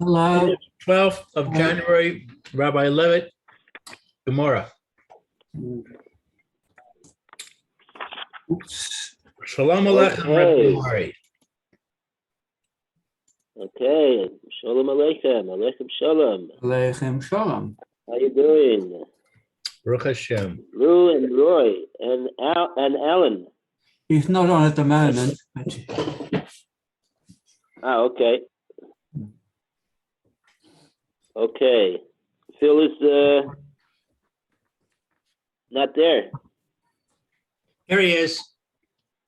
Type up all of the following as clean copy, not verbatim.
Hello. 12th of January, Rabbi Levitt, Gemora. Oops. Shalom Aleichem, Rabbi Mari. Okay, Shalom Aleichem, Aleichem Shalom. Aleichem Shalom. How you doing? Baruch Hashem. Lou and Roy and Alan. He's not on at the moment. Okay. Okay. Phil is not there. Here he is.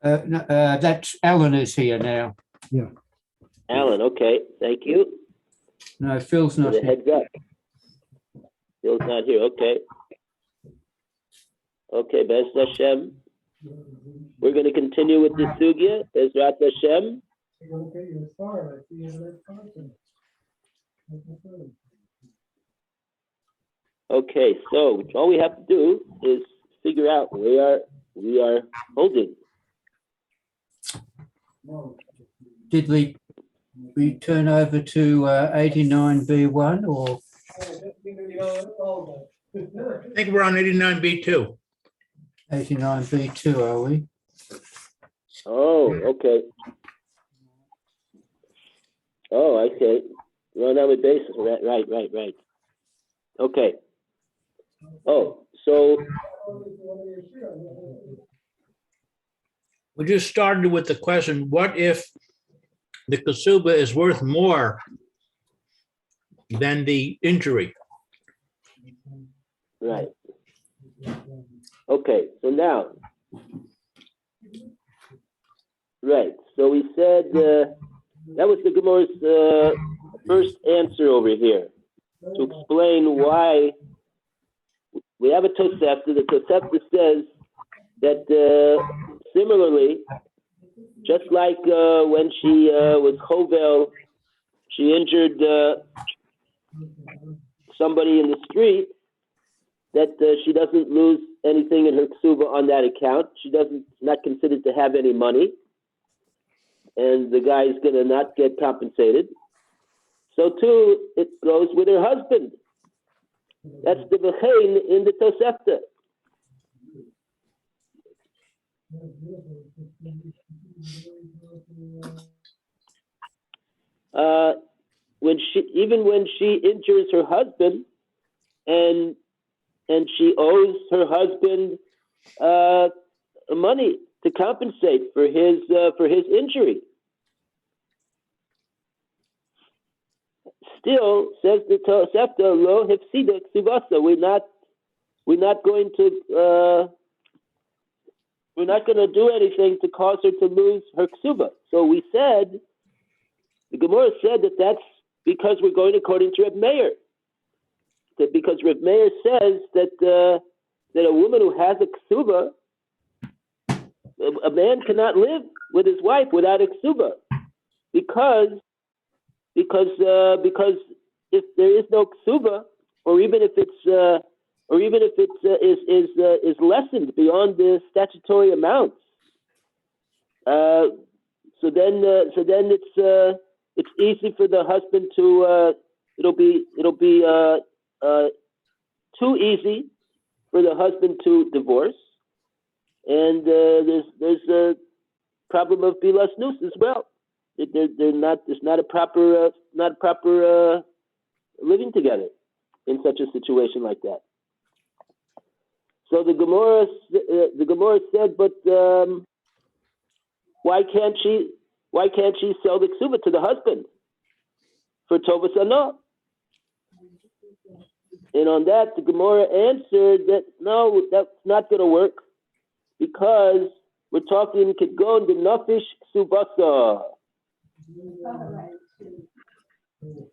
That's Alan is here now. Yeah. Alan, okay. Thank you. No, Phil's not For the here. heads up. Phil's not here. Okay. Okay, Bez Hashem. We're going to continue with the sugya. Bezrat Hashem. Okay, so all we have to do is figure out where we are holding. Did we turn over to 89B1 or? I think we're on 89B2. 89B2, are we? Oh, okay. Oh, I see. We're on our basis. Right. Okay. Oh, so We just started with the question, what if the kasuba is worth more than the injury? right. Okay, so now, right. So we said that was the Gemora's first answer over here to explain why we have a Tosefta. The Tosefta says that similarly, just like when she was Chovel, she injured somebody in the street, that she doesn't lose anything in her ksuba on that account. She not considered to have any money, and the guy is going to not get compensated. So too, it goes with her husband. That's the v'chein in the Tosefta. When she injures her husband, and she owes her husband money to compensate for his injury. Still, says the Tosefta, lo hefsida ksuvasa. We're not going to do anything to cause her to lose her ksuba. So we said, the Gemora said that's because we're going according to Reb Meir. That because Reb Meir says that a woman who has a ksuba, a man cannot live with his wife without a ksuba, because if there is no ksuba, or even if it is lessened beyond the statutory amounts, so then it's easy for the husband to it'll be too easy for the husband to divorce, and there's a problem of bilas nus as well. There's not a proper living together in such a situation like that. So the Gemora said, but why can't she sell the ksuba to the husband for tovas anah? And on that, the Gemora answered that no, that's not going to work, because we're talking kedgon de nafish ksubasa.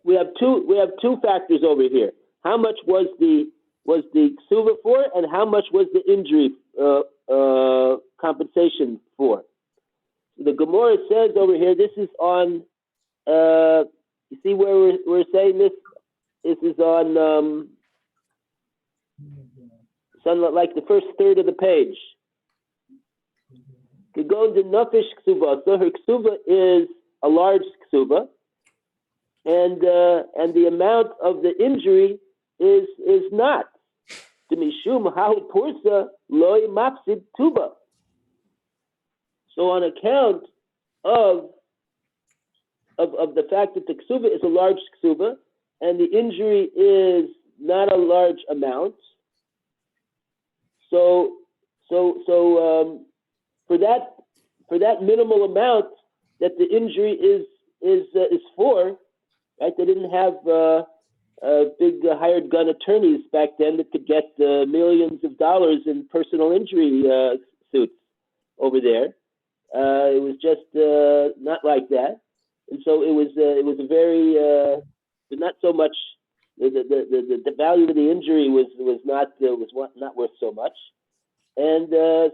We have two factors over here. How much was the ksuba for, and how much was the injury compensation for? The Gemora says over here, this is on. You see where we're saying this? This is on like the first third of the page. Kedgon de nafish ksuba. So her ksuba is a large ksuba, and the amount of the injury is not. Demishum ha'u pursa loy mapsid tuba. So on account of the fact that the ksuba is a large ksuba and the injury is not a large amount, so for that minimal amount that the injury is for, right? They didn't have big hired gun attorneys back then that could get millions of dollars in personal injury suits over there. It was just not like that, and so it was a very not so much the value of the injury was not worth so much, and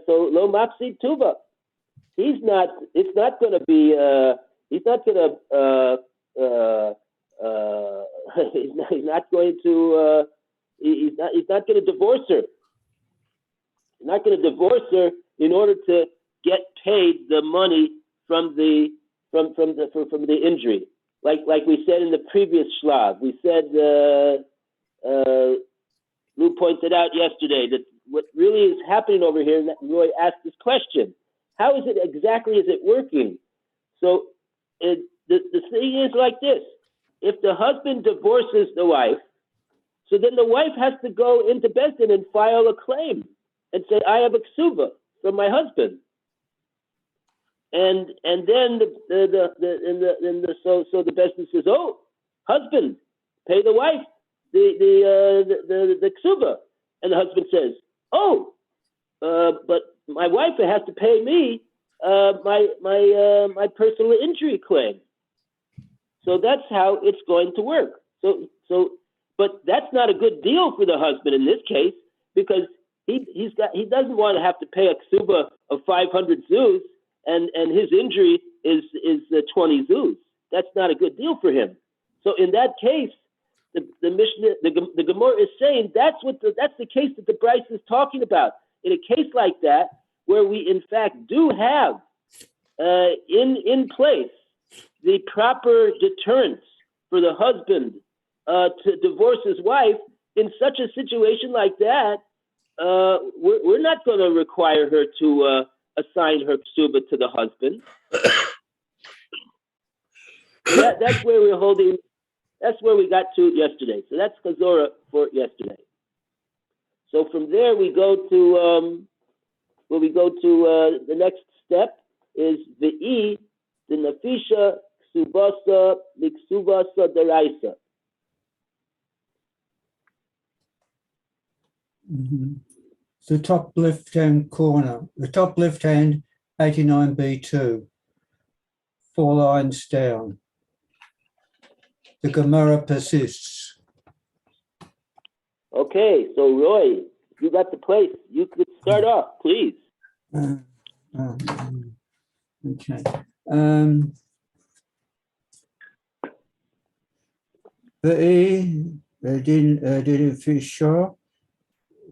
so lo mapsid tuba. He's not going to be. He's not going to. He's not going to. He's not going to divorce her. He's not going to divorce her in order to get paid the money from the injury. Like we said in the previous shlav, we said Lou pointed out yesterday that what really is happening over here, and that Roy asked this question: how is it exactly is it working? So the thing is like this: if the husband divorces the wife, so then the wife has to go into Beis Din and file a claim and say, I have a ksuba from my husband. And then so the Beis Din says, oh, husband, pay the wife the ksuba. And the husband says, oh, but my wife has to pay me my personal injury claim. So that's how it's going to work. But that's not a good deal for the husband in this case, because he doesn't want to have to pay a ksuba of 500 zuz, and his injury is 20 zuz. That's not a good deal for him. So in that case, the Mishnah, the Gemora is saying that's the case that the Bryce is talking about. In a case like that, where we in fact do have in place the proper deterrence for the husband to divorce his wife, in such a situation like that, we're not going to require her to assign her ksuba to the husband. That's where we're holding. That's where we got to yesterday. So that's Chazorah for yesterday. So from there we go to the next step is the nafisha ksubasa miksubasa deraisa. The top left-hand corner, the top left-hand 89B2, 4 lines down. The Gemara persists. Okay, so Roy, you got the place. You could start off, please. Okay. Did Fisher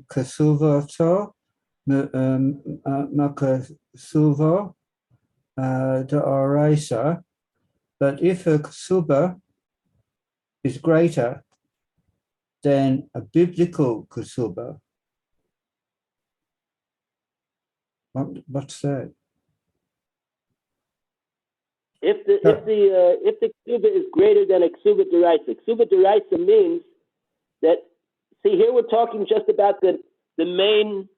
Kasuva Makasuva the Araisa, but if a kasuba is greater than a biblical kasuba, what's that? If the ksuba is greater than a ksuba deraisa means that. See, here we're talking just about the main,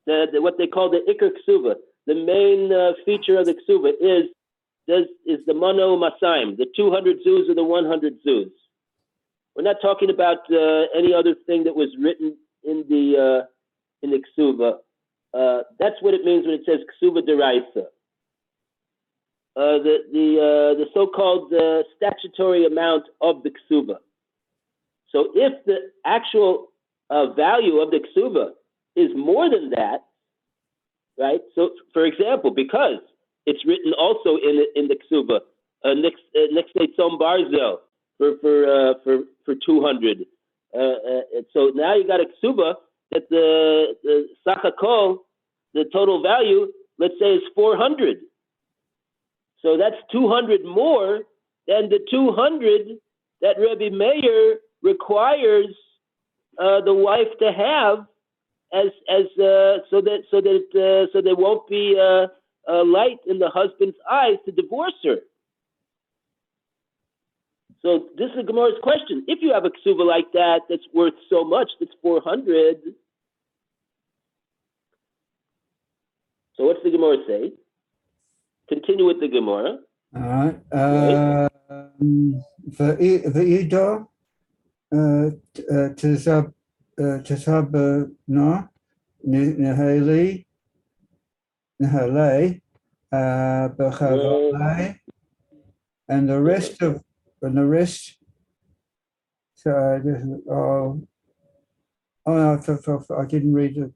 what they call the ikar ksuba. The main feature of the ksuba is the mano masayim, the 200 zuz or the 100 zuz. We're not talking about any other thing that was written in the ksuba. That's what it means when it says ksuba deraisa. The so-called statutory amount of the ksuba. So if the actual value of the ksuba is more than that, right? So, for example, because it's written also in the ksuba, next tzom barzel for 200. So now you got a ksuba that the sachakol, the total value, let's say, is 400. So that's 200 more the 200 that Rebbe Meir requires the wife to have, so there won't be a light in the husband's eyes to divorce her. So this is Gemara's question. If you have a ksuva like that that's worth so much, that's 400. So what's the Gemara say? Continue with the Gemara. All right. Ve'ido tezabna nehale b'chavalei, and the rest. So I didn't read it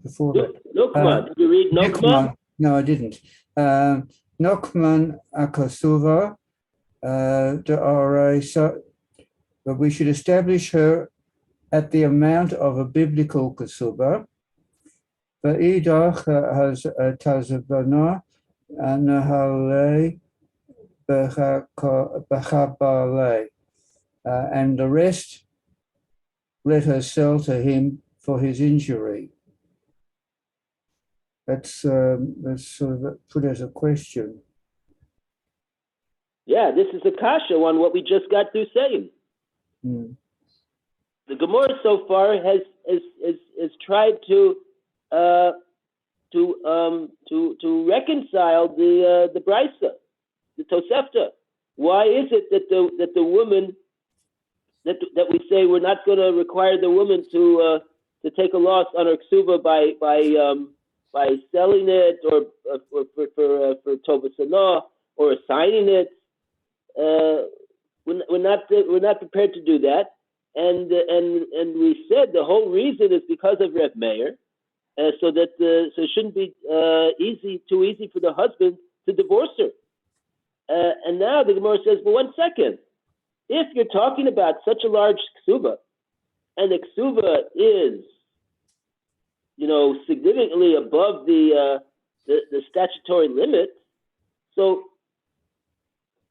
before that. Nokma. Did you read Nokma? No, I didn't. Nokman akasuva de araisa, but we should establish her at the amount of a biblical kasuba. Va'idach has tazavana nahale b'chabalei, and the rest let her sell to him for his injury. That's sort of put as a question. Yeah, this is a kasha on what we just got through saying. Mm. The Gemara so far has tried to reconcile the brisa, the tosefta. Why is it that the woman that we say we're not going to require the woman to take a loss on her ksuba by selling it or for tovasana or assigning it? We're not prepared to do that, and we said the whole reason is because of Reb Meir, so it shouldn't be too easy for the husband to divorce her. And now the Gemara says, well, 1 second. If you're talking about such a large ksuba, and the ksuba is, significantly above the statutory limit, so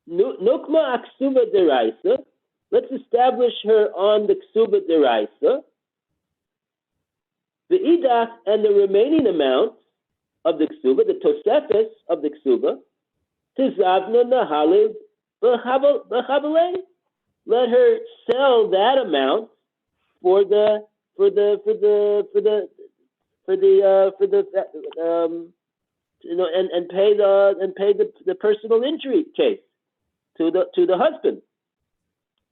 nukma aksuba deraisa, let's establish her on the ksuba deraisa. The idach and the remaining amount of the ksuba, the tosefes of the ksuba, tizavna nahalib b'chabalei. Let her sell that amount and pay the personal injury case to the husband.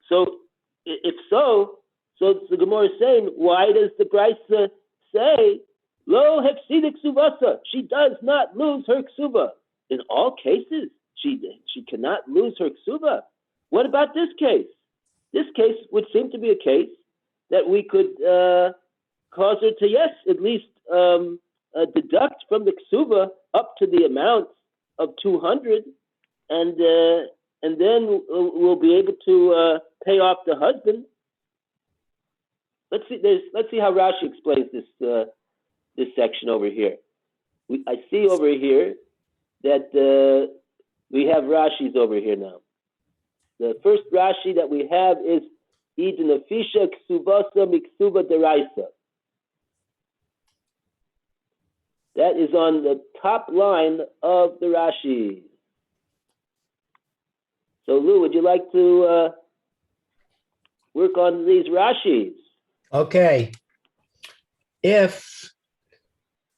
So if so the Gemara is saying, why does the brisa say lo hefsidik ksuvasa? She does not lose her ksuba. In all cases, she cannot lose her ksuba. What about this case? This case would seem to be a case that we could cause her to, yes, at least deduct from the ksuba up to the amount of 200, and then we'll be able to pay off the husband. Let's see how Rashi explains this section over here. I see over here that we have Rashis over here now. The first Rashi that we have is Idnafisha Ksubasa Miksuba Deraisa. That is on the top line of the Rashi. So Lou, would you like to work on these Rashis? Okay. If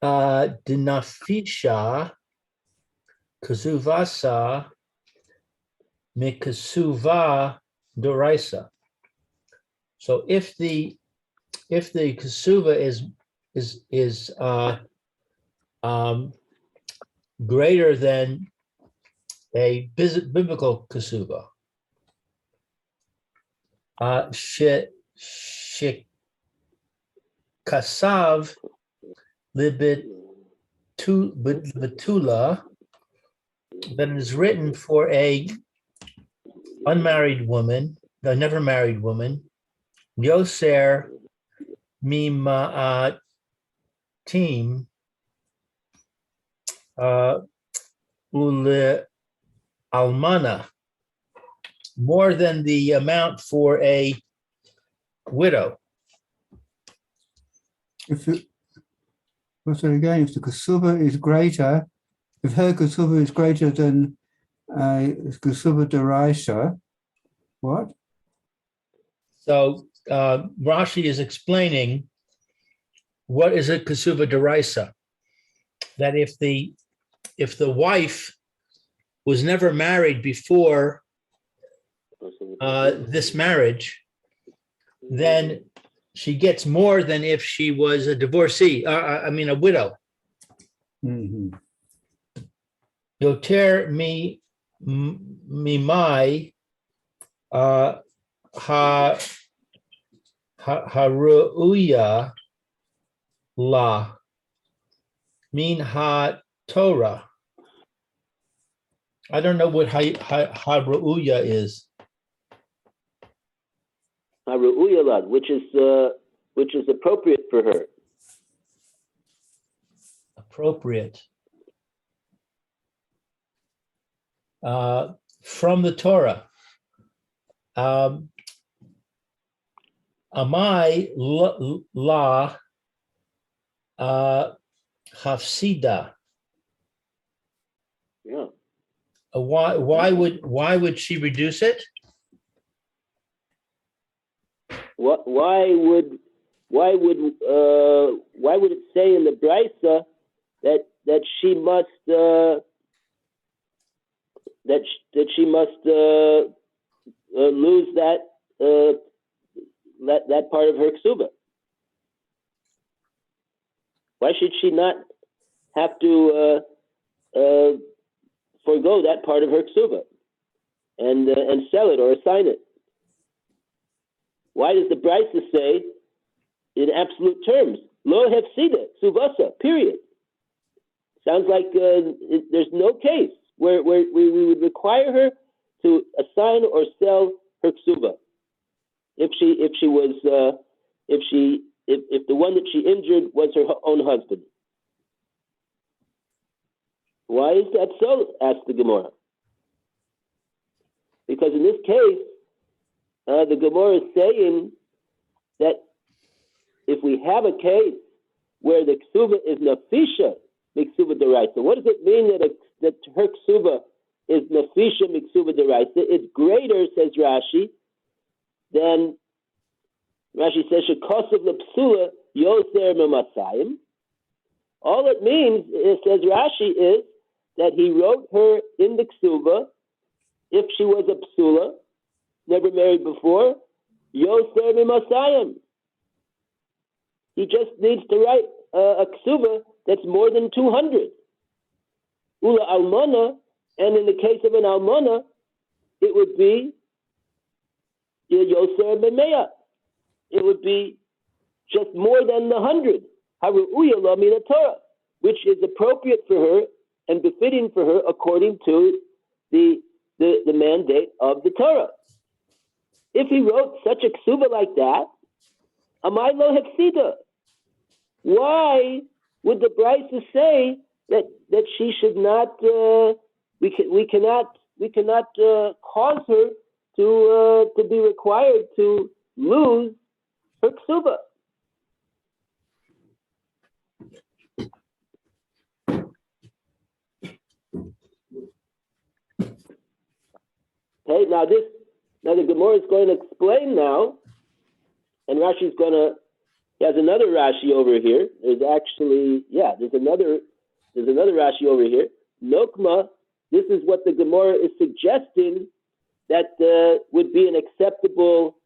Dinafisha Kazuvasa Mikasuva Doraisa. So if the kasuva is greater than a biblical kasuva, kasav libetula, that is written for a unmarried woman, a never married woman, yoser mima'atim ule almana. more than the amount for a widow. If it, what's it again? If the kasuba is greater, if her kasuba is greater than kasuba deraisa, what? So Rashi is explaining what is a kasuba deraisa. That if the wife was never married before this marriage, then she gets more than if she was a divorcee. A widow. Mm-hmm. Yoter mi mai haruya la min ha Torah. I don't know what haruya is. Haruya la, which is appropriate for her. Appropriate. From the Torah. Amai la hafsida. Yeah. Why would she reduce it? Why would it say in the Brisa that she must lose that part of her ksuba? Why should she not have to forego that part of her ksuba and sell it or assign it? Why does the Brisa say in absolute terms, lo hefsida, ksubasa, period? Sounds like there's no case where we would require her to assign or sell her ksuba if the one that she injured was her own husband. Why is that so? Asked the Gemora. Because in this case, the Gemora is saying that if we have a case where the ksuba is nafisha miksuba deraisa, what does it mean that her ksuba is nafisha miksuba deraisa? It's greater, says Rashi, than Rashi says shekosav lepsula yoser memasayim. All it means, it says Rashi, is that he wrote her in the ksuba if she was a psula, never married before, yoser memasayim. He just needs to write a ksuba that's more than 200. Ula almana, and in the case of an almana, it would be yoser memeya. It would be just more than the 100. Haruya la mina Torah, which is appropriate for her and befitting for her according to the mandate of the Torah. If he wrote such a ksuba like that, amai lo hefsida. Why would the Brisa say that she should not? We cannot cause her to be required to lose her ksuba. Okay, now the Gemora is going to explain now, and Rashi's going to. He has another Rashi over here. There's another Rashi over here. Nokma, this is what the Gemora is suggesting that would be an acceptable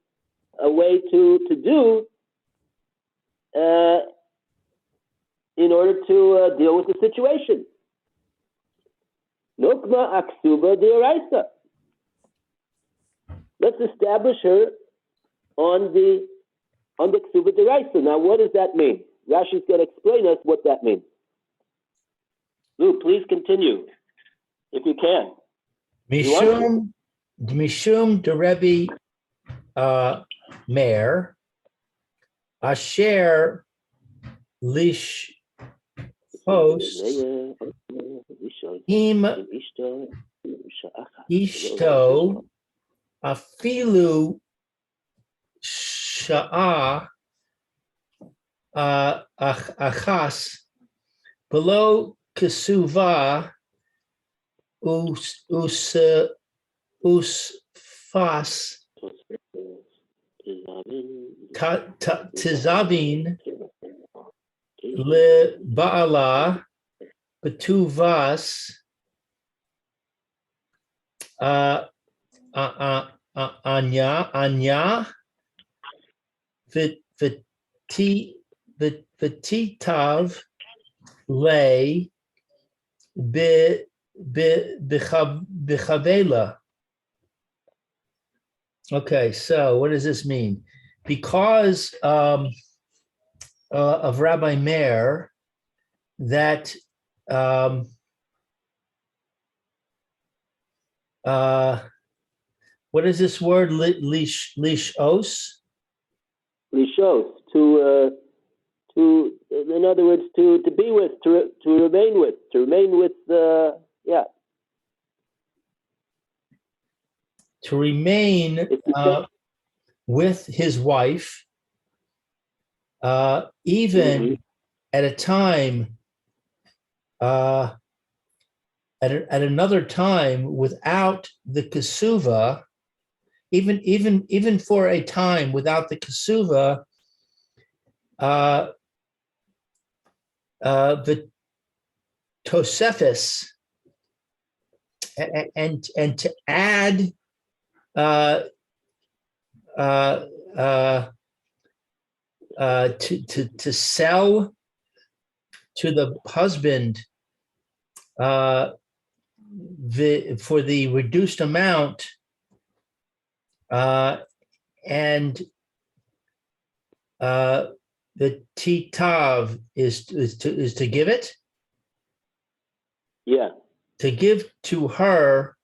way to do in order to deal with the situation. Nokma aksuba deoraisa. Let's establish her on the ksuba deraisa. Now, what does that mean? Rashi's going to explain us what that means. Lou, please continue, if you can. Mishum derebi Meir asher lish host im ishto afilu sha'a achas below kesuva usfas tizavin le ba'ala betuvas anya vititav lay bichavela. Okay, so what does this mean? Because of Rabbi Meir, that what is this word? Lishos? Lishos, in other words, to be with, to remain with, yeah. To remain with his wife, even at a time, at another time without the kesuva, even for a time without the kesuva, the tosefis, and to add to sell to the husband for the reduced amount, and the titav is to give it. Yeah. To give to her.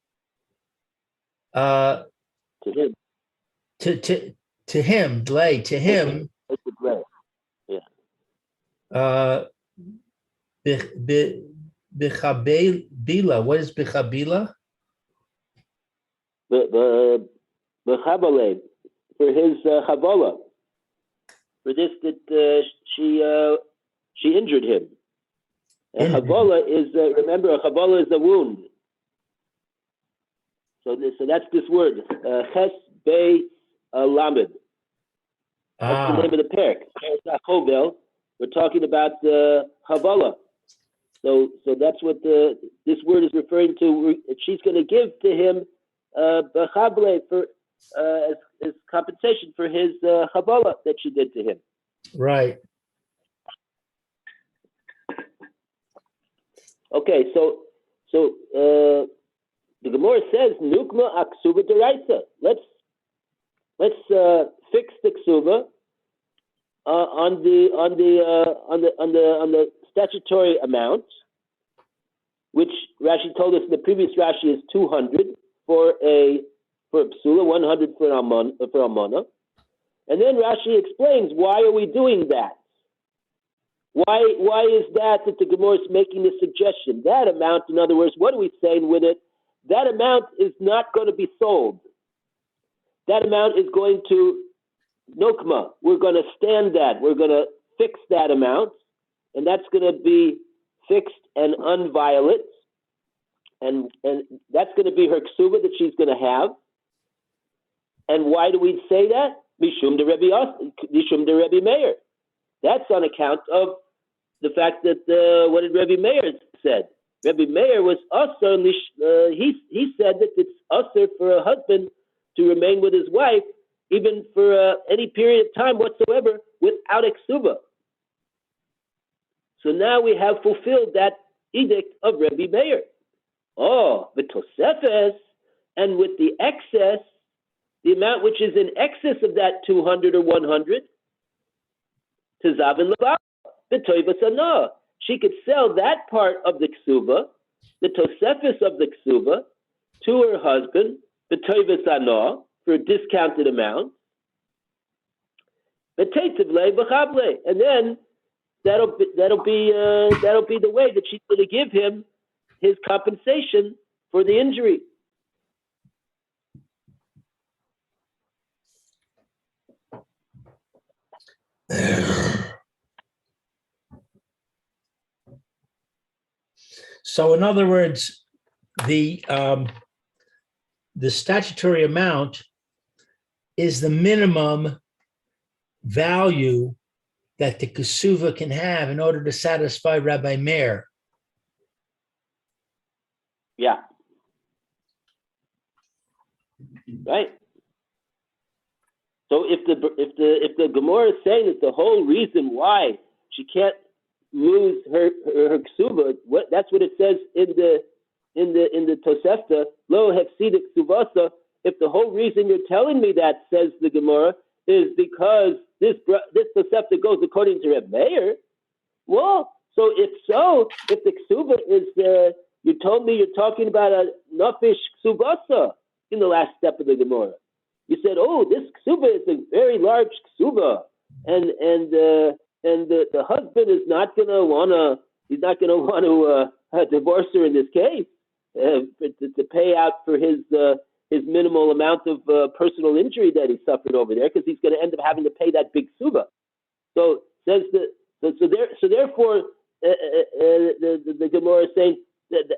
To him. To him. Yeah. Bichabila. What is bichabila? Bechabale, for his chavala, for this that she injured him. And chavala is remember, a chavala is a wound. So that's this word, ches be lamed. That's the name of the parak. We're talking about the chavala. So that's what this word is referring to. She's going to give to him b'chabale for as compensation for his chavala that she did to him. Right. Okay, so the Gemora says nukma aksuba deraisa. Let's fix the ksuba on the statutory amount, which Rashi told us in the previous Rashi is 200 for a psula, 100 for almana, and then Rashi explains why are we doing that. Why is that the Gemara is making this suggestion? That amount, in other words, what are we saying with it? That amount is not going to be sold. That amount is going to nokma. We're going to stand that. We're going to fix that amount, and that's going to be fixed and unviolate, and that's going to be her ksuba that she's going to have. And why do we say that? Mishum de Rebbe Meir. That's on account of the fact that what did Rebbe Meir said? Rebbe Meir was usher. He said that it's usher for a husband to remain with his wife even for any period of time whatsoever without a ksuba. So now we have fulfilled that edict of Rebbe Meir. Oh, the tosefes, and with the excess, the amount which is in excess of that 200 or 100, she could sell that part of the ksuba, the tosefis of the ksuba, to her husband, for a discounted amount, and then that'll be the way that she's going to give him his compensation for the injury. So in other words, the statutory amount is the minimum value that the ksuva can have in order to satisfy Rabbi Meir. Yeah. Right. So if the Gemara is saying that the whole reason why she can't lose her ksuba, that's what it says in the Tosefta, lo hefsida ksuvasa. If the whole reason you're telling me that, says the Gemara, is because this Tosefta goes according to Reb Meir, well, so if the ksuba is, you told me you're talking about a nafish ksubasa in the last step of the Gemara. You said, oh, this ksuba is a very large ksuba, and the husband is not going to want to divorce her in this case to pay out for his minimal amount of personal injury that he suffered over there, because he's going to end up having to pay that big ksuba. So says therefore the Gemara is saying that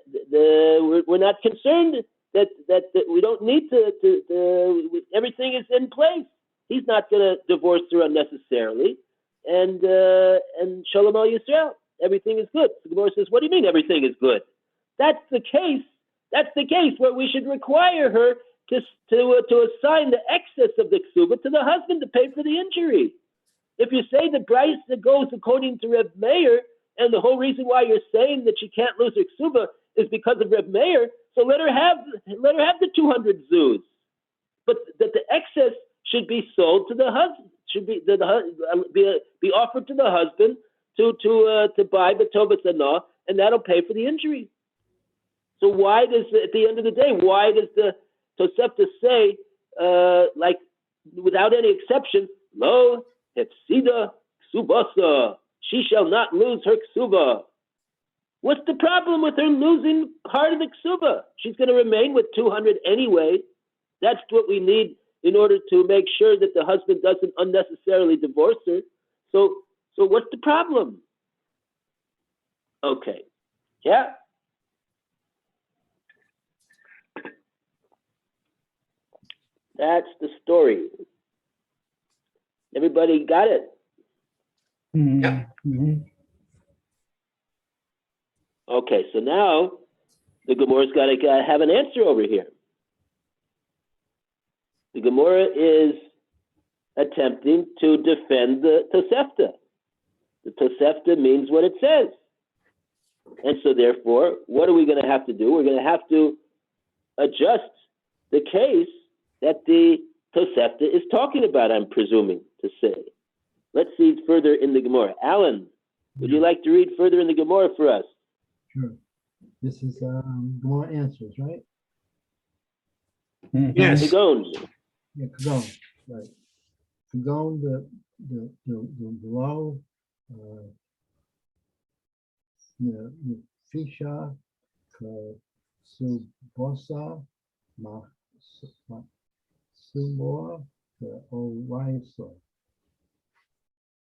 we're not concerned that we don't need to everything is in place. He's not going to divorce her unnecessarily, and Shalom al Yisrael, everything is good. The Gemara says, what do you mean everything is good? That's the case. That's the case where we should require her to assign the excess of the ksuba to the husband to pay for the injury. If you say the price that goes according to Reb Meir, and the whole reason why you're saying that she can't lose her ksuba is because of Reb Meir, so let her have the 200 zuz, but that the excess should be sold to the husband, should be offered to the husband to buy the Tovas Anah, and that'll pay for the injury. So why does, at the end of the day, why does the Tosefta say, like, without any exception, lo hefsida ksubasa, she shall not lose her ksuba? What's the problem with her losing part of the ksuba? She's going to remain with 200 anyway. That's what we need in order to make sure that the husband doesn't unnecessarily divorce her. So what's the problem? Okay. Yeah. That's the story. Everybody got it? Yep. Mm-hmm. Okay, so now the Gemara's got to have an answer over here. The Gemara is attempting to defend the Tosefta. The Tosefta means what it says. And so therefore, what are we going to have to do? We're going to have to adjust the case that the Tosefta is talking about, I'm presuming to say. Let's see further in the Gemara. Alan, would you like to read further in the Gemara for us? Sure. This is Gemara Answers, right? Mm-hmm. Yes. Kagon. Yeah, Kagon, right. Kagon, the below, the Fisha, Subosa, Sumor, the Oraiso.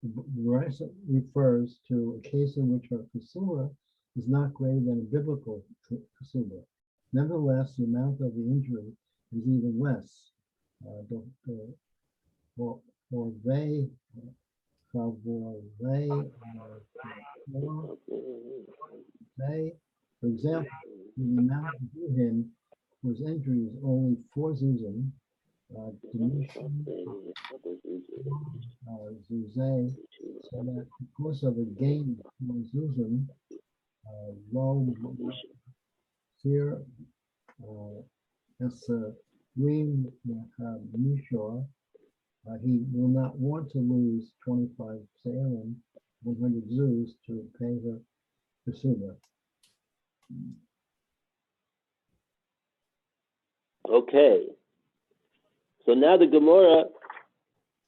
The Oraiso refers to a case in which her ksuba is not greater than a biblical ksuba. Nevertheless, the amount of the injury is even less. For example, the amount due him for his injury is only 4 zuzim, zuzay, so that because of a gain of 4 zuzim, low fear, as a green Mishor, he will not want to lose 25 Salem, 100 zoos to pay her ksuba. Okay. So now the Gemara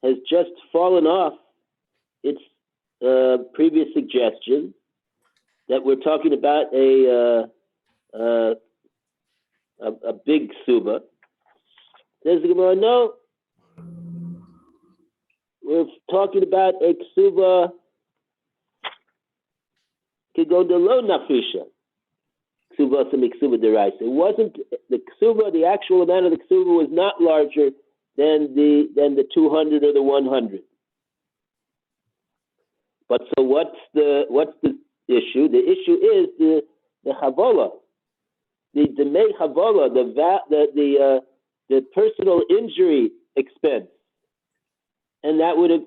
has just fallen off its previous suggestion that we're talking about a big ksuba. Says the Gemara, no. we're talking about a ksuba could go to low nafisha. Ksuba some ksuba deraisa. It wasn't the ksuba. The actual amount of the ksuba was not larger than the 200 or the 100. But so what's the issue? The issue is the chavola, the demei chavola, the personal injury expense, and that would of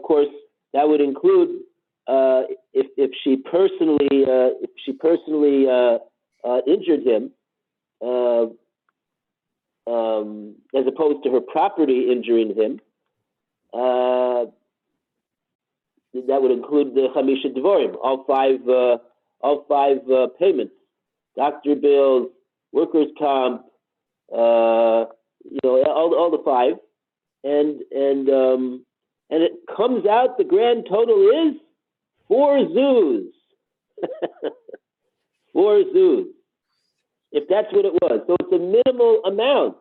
course that would include if she personally injured him, as opposed to her property injuring him. That would include the Chamisha Devorim, all five payments, doctor bills, workers' comp, all the five, and it comes out the grand total is 4 zuz. 4 zuz, if that's what it was. So it's a minimal amount.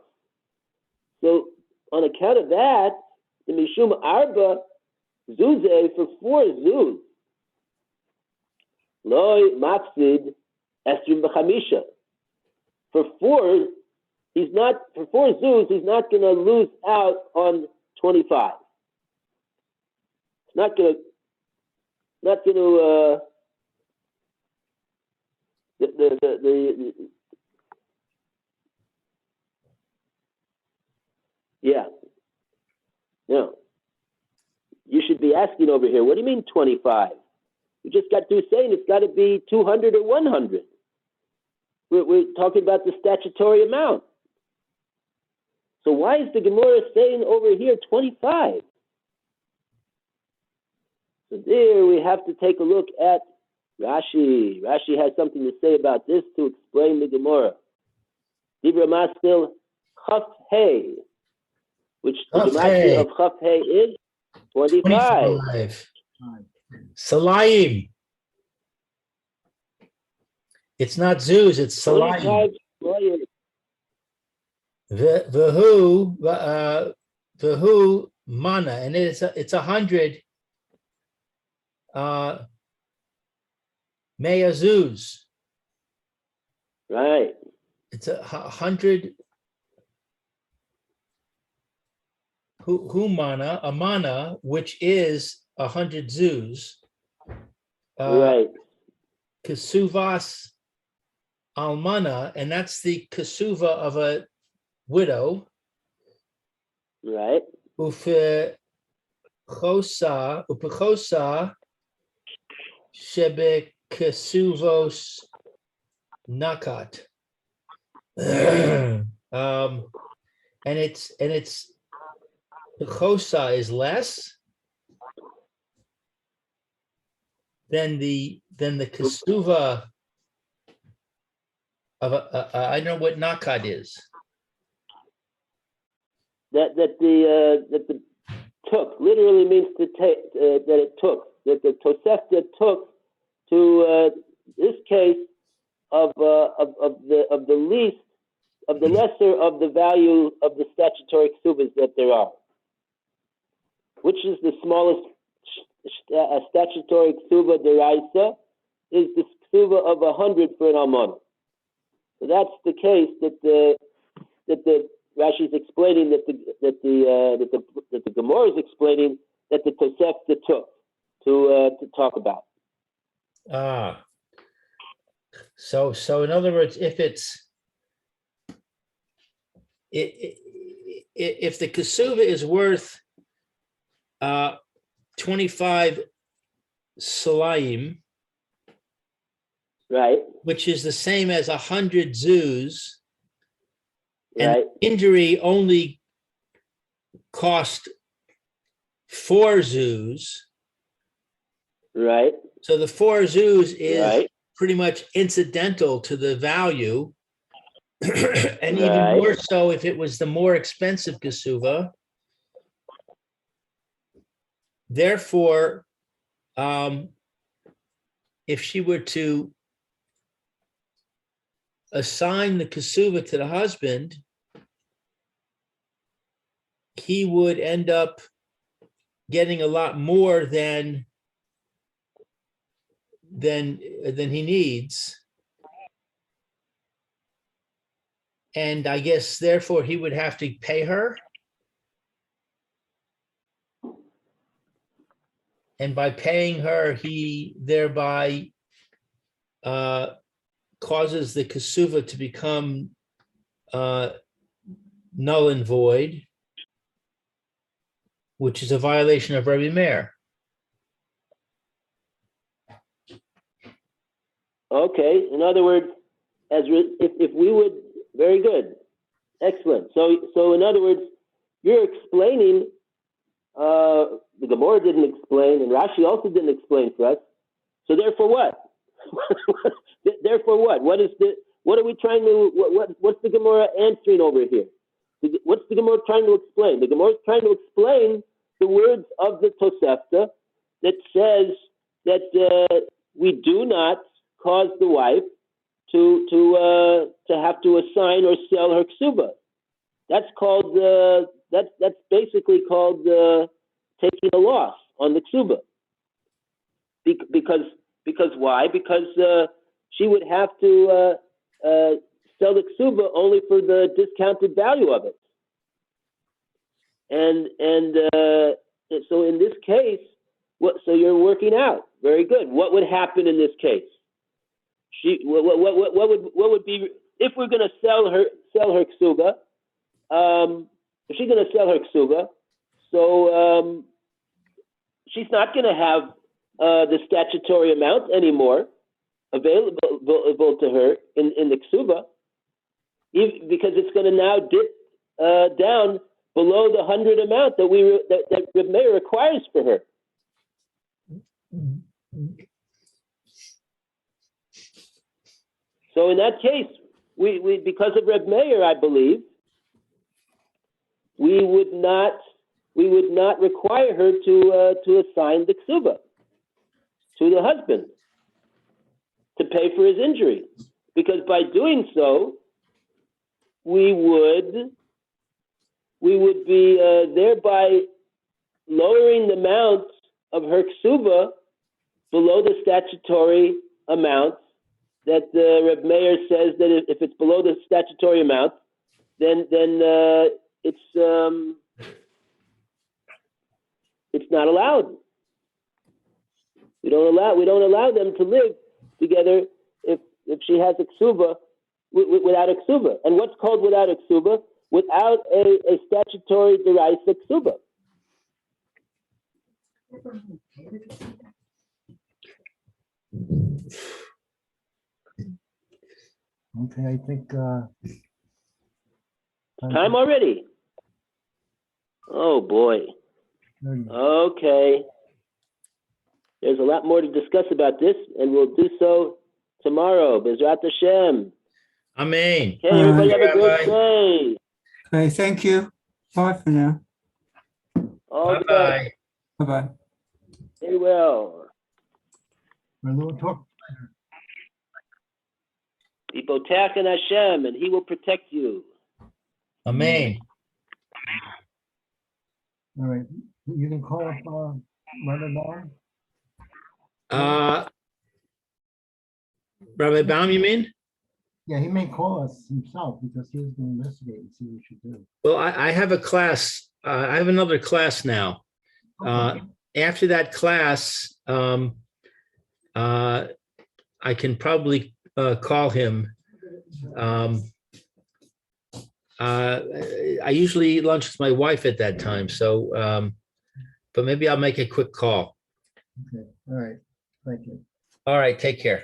So on account of that, the Mishum Arba Zuze for 4 zuz. Loi mafsid esrim b'chamisha. For 4 zuz, he's not going to lose out on 25. It's not going to. Yeah. No. You should be asking over here, what do you mean 25? We just got through saying it's got to be 200 or 100. We're talking about the statutory amount. So why is the Gemora saying over here 25? So there we have to take a look at Rashi. Rashi has something to say about this to explain the Gemora. Dibra Mastil Chaf Hey, which the Gemara of Chaf Hey is 25. Salayim. It's not zuz, it's salayim. V'hu mana, and it's 100 mea zuz. Right. It's 100 humana, a mana, which is 100 zuz. Right. Kesuvas almana, and that's the kesuva of a widow. Right. Upechosa shebe kesuvos nakat. And it's pechosa is less than the kesuva of I don't know what nakat is. That the took literally means to take, that it took, that the Tosefta took to this case of the least, of the lesser of the value of the statutory ksubas that there are. Which is the smallest statutory ksuba deraisa? Is the ksuba of 100 for an almana. So that's the case that the Rashi is explaining, that the Gemora is explaining, that the Tosefta took to talk about. So in other words, if the kesuva is worth 25 salayim, right, which is the same as 100 zuz, and right, injury only cost 4 zuz. Right. So the 4 zuz is right, pretty much incidental to the value, and even Right. more so if it was the more expensive kesuva. Therefore, if she were to assign the kesuva to the husband, he would end up getting a lot more than he needs. And I guess therefore he would have to pay her. And by paying her, he thereby causes the kasuva to become null and void, which is a violation of Rebbe Meir. Okay. In other words, if we would, very good, excellent. So in other words, you're explaining. The Gemora didn't explain, and Rashi also didn't explain for us. So therefore, what? Therefore, what? What are we trying to? What's the Gemora answering over here? What's the Gemora trying to explain? The Gemora is trying to explain the words of the Tosefta that says that we do not cause the wife to have to assign or sell her ksuba. That's called that's basically called taking a loss on the ksuba. Because why? Because she would have to sell the ksuba only for the discounted value of it. And so in this case, so you're working out very good. What would happen in this case? What would be if we're going to sell her ksuba? If she's going to sell her ksuba, so she's not going to have the statutory amount anymore available to her in the ksuba, because it's going to now dip down below the 100 amount that Reb Meir requires for her. So in that case, we because of Reb Meir, I believe, we would not require her to assign the ksuba to the husband to pay for his injury, because by doing so, we would be thereby lowering the amount of her ksuba below the statutory amount that Reb Meir says that if it's below the statutory amount, then it's not allowed. We don't allow them to live together if she has a ksuba without a ksuba. And what's called without a ksuba? Without a statutory derisa ksuba. Okay, I think Time already. Oh boy. Okay. There's a lot more to discuss about this, and we'll do so tomorrow. Bezrat Hashem. Amen. Okay, everybody have a great Rabbi. day. Okay, thank you. Bye for now. All the best. Bye-bye. Bye-bye. Stay well. my little talk. Be Botach and Hashem, and He will protect you. Amen. All right, you can call up Rabbi Baum. Rabbi Baum, you mean? Yeah, he may call us himself because he's going to investigate and see what we should do. Well, I have a class. I have another class now. Okay. After that class, I can probably call him. I usually eat lunch with my wife at that time, so but maybe I'll make a quick call. Okay, all right, thank you. All right, take care.